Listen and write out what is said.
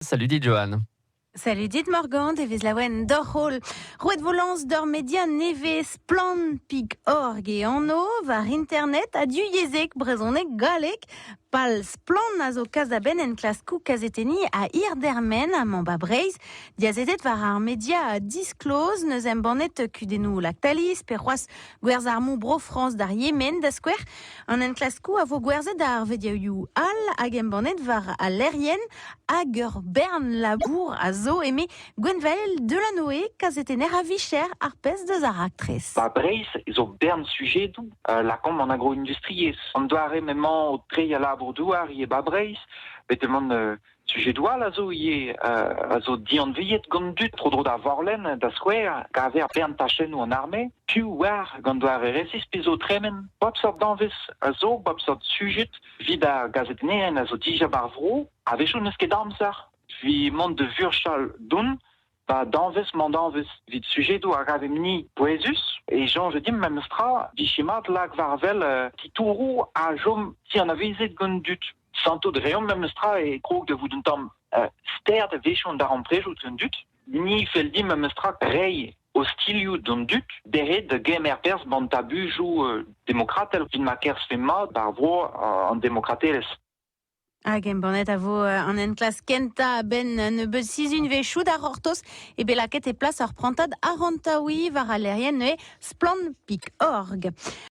Salut dit Johan. Salut dit Morgan, devezh laouen d'or-hol. Rouet volans d'or media nevez plan.org et anno var internet a du yezek brezonek galek pal splan a zo kazaben en klaskou kazeteni a irdermen a mamba breiz diazetet var ar media a disclose neus embanet kudenou lactalis perroas gwerz ar mou bro France d'ar Yemen da skwer an en klaskou a vo gwerzet ar vediaoù al hag embanet var a lerien hag ur bern labour a zo eme Gwenvael Delanoë kazetener a vicher ar pez deus ar aktrez. Breiz, zo bern sujetou, lakom an agro-industriez. An doare memant o tre a labour douar ie Breiz, betemant sujedoal a zo ie a zo dianviet gant dut tro da vorlen da skwer, ka aver bern tachennou an arme, piou war gant doare resis pe zo tremen. Bob sort d'anvez a zo, bob sort sujet, vid a gazeteneren a zo dija bar vro, a vechou neus ket amzer. Vi mont de vurchal doun, ba danvez mandanvez vid sujetou a gavem ni poezus, e Jean je dim mem stra, vi chimat lag varvel titourou a jom ti an avezet gant dut. Santo de reom mem stra e krog de vout un tam sterd vechon dar an prejout gant dut. Ni fel dim mem stra rei o stilioù gant dut, beret de gemer pers bant tabujou demokratel vin ma kers fe mat bar vro an demokratelez. Hag embanet a vo an en klas kenta ben ne beus sizun vechou d'ar ortos e belaket e plas ar prantad arantaoui var a lerien ne splan.org.